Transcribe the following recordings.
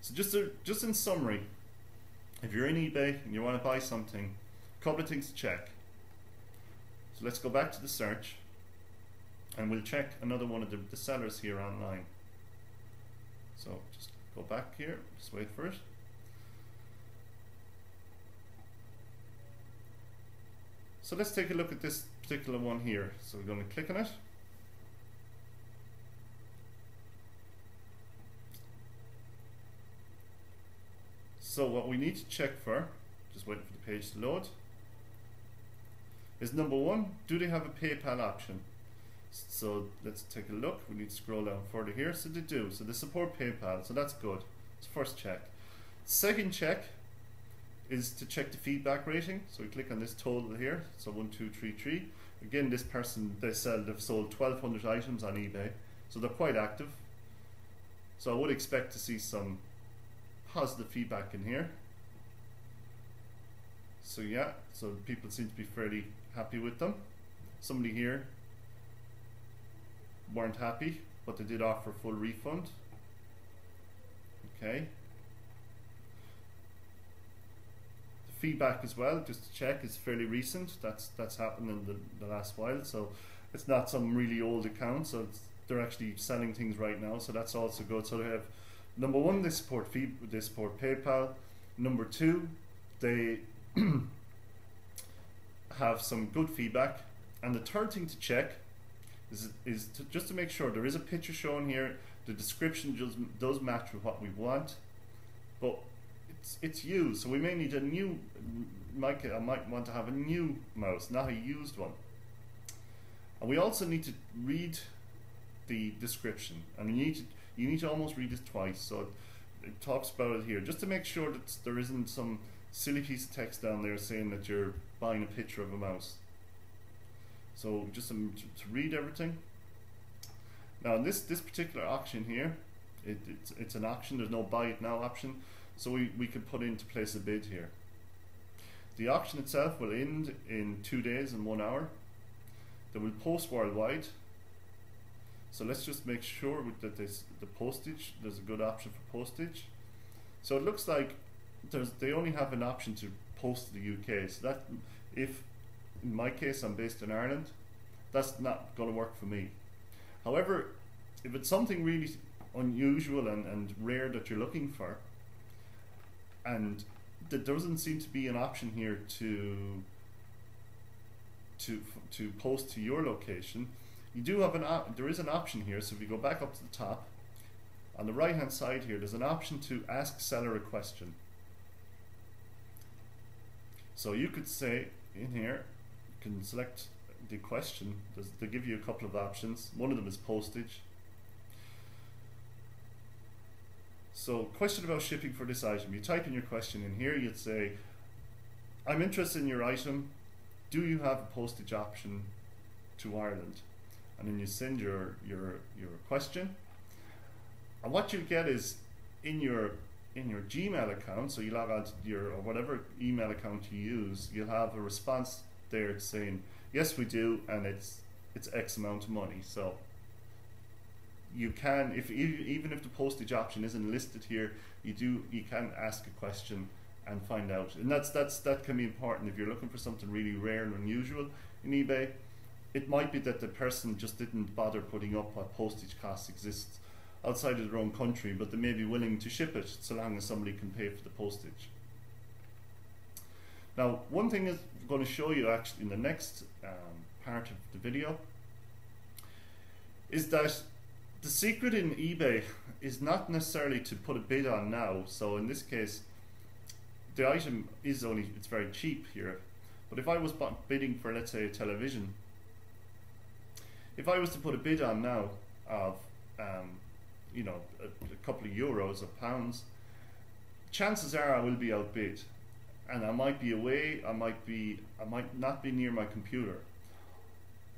So just in summary, if you're in eBay and you want to buy something, a couple of things to check. So let's go back to the search and we'll check another one of the sellers here online. So just go back here, just wait for it. So let's take a look at this particular one here. So we're going to click on it. So what we need to check for, just waiting for the page to load, is number one, do they have a PayPal option? So let's take a look. We need to scroll down further here. So they do. So they support PayPal. So that's good. It's first check. Second check is to check the feedback rating. So we click on this total here. So 1233. Again, this person, they've sold 1,200 items on eBay. So they're quite active. So I would expect to see some positive feedback in here. So yeah, so people seem to be fairly happy with them. Somebody here weren't happy, but they did offer full refund. Okay. The feedback as well, just to check, is fairly recent. That's happened in the last while, so it's not some really old account. So they're actually selling things right now, so that's also good. So they have, number one, they support PayPal. Number two, they have some good feedback. And the third thing to check is just to make sure there is a picture shown here. The description just does match with what we want, but it's used, so we may need a new. I might want to have a new mouse, not a used one. And we also need to read the description, and you need to almost read it twice. So it talks about it here, just to make sure that there isn't some silly piece of text down there saying that you're buying a picture of a mouse. So just to read everything. Now in this particular auction here, it's an auction. There's no buy it now option, so we could put in to place a bid here. The auction itself will end in 2 days and 1 hour. They will post worldwide. So let's just make sure that the postage, there's a good option for postage. So it looks like they only have an option to post to the UK. So that, if in my case I'm based in Ireland, that's not going to work for me. However, if it's something really unusual and rare that you're looking for, and there doesn't seem to be an option here to post to your location, you do have there is an option here. So if you go back up to the top, on the right hand side here, there's an option to ask seller a question. So you could say in here, you can select the question. They give you a couple of options. One of them is postage. So, question about shipping for this item. You type in your question in here. You'd say, I'm interested in your item. Do you have a postage option to Ireland? And then you send your question. And what you get is in your Gmail account, so you log on to your, or whatever email account you use, you'll have a response there saying, yes we do, and it's X amount of money. So you can, even if the postage option isn't listed here, you can ask a question and find out. And that can be important if you're looking for something really rare and unusual in eBay. It might be that the person just didn't bother putting up what postage costs exist outside of their own country, but they may be willing to ship it so long as somebody can pay for the postage. Now, one thing is I'm going to show you actually in the next part of the video is that the secret in eBay is not necessarily to put a bid on now. So in this case, the item is it's very cheap here. But if I was bidding for, let's say, a television, if I was to put a bid on now of you know, a couple of euros or pounds, chances are I will be outbid, and I might be away, I might not be near my computer.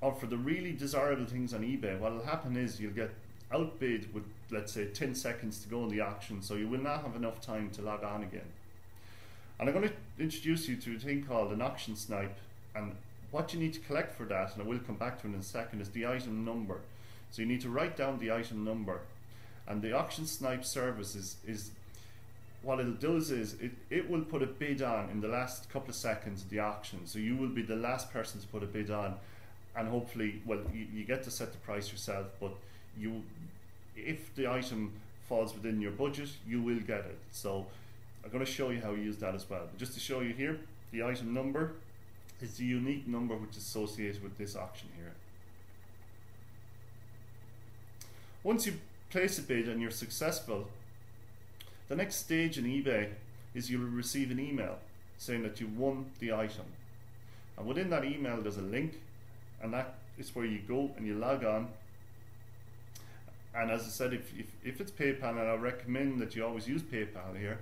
Or for the really desirable things on eBay, what will happen is you'll get outbid with, let's say, 10 seconds to go in the auction, so you will not have enough time to log on again. And I'm going to introduce you to a thing called an auction snipe, and what you need to collect for that, and I will come back to it in a second, is the item number. So you need to write down the item number. And the auction snipe service is what it does is it will put a bid on in the last couple of seconds of the auction. So you will be the last person to put a bid on, and hopefully, well, you get to set the price yourself, but if the item falls within your budget, you will get it. So I'm going to show you how you use that as well. But just to show you here, the item number is the unique number which is associated with this auction here. Once you place a bid and you're successful, the next stage in eBay is you'll receive an email saying that you won the item. And within that email there's a link, and that is where you go and you log on. And as I said, if it's PayPal, and I recommend that you always use PayPal here,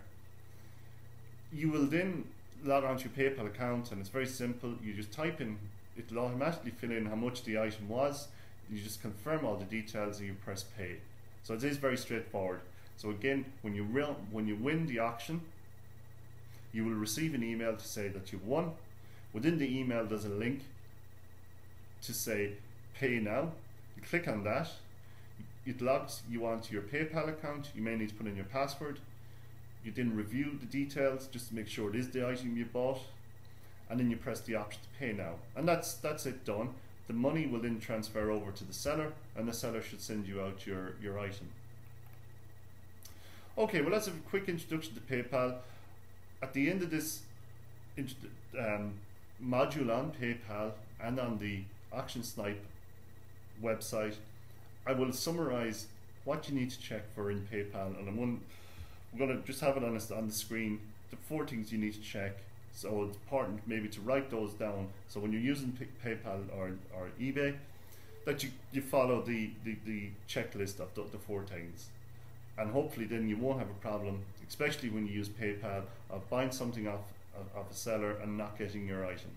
you will then log on to your PayPal account, and it's very simple. You just type in, it'll automatically fill in how much the item was. You just confirm all the details and you press pay. So it is very straightforward. So again, when you win the auction, you will receive an email to say that you've won. Within the email there's a link to say pay now. You click on that, it logs you onto your PayPal account. You may need to put in your password. You then review the details just to make sure it is the item you bought, and then you press the option to pay now, and that's it done. The money will then transfer over to the seller, and the seller should send you out your item. Okay, well, that's a quick introduction to PayPal. At the end of this module on PayPal and on the Auction Snipe website, I will summarize what you need to check for in PayPal, and I'm going to just have it on the screen, the 4 things you need to check. So it's important maybe to write those down, so when you're using PayPal or eBay, that you follow the checklist of the 4 things. And hopefully then you won't have a problem, especially when you use PayPal, of buying something off a seller and not getting your item.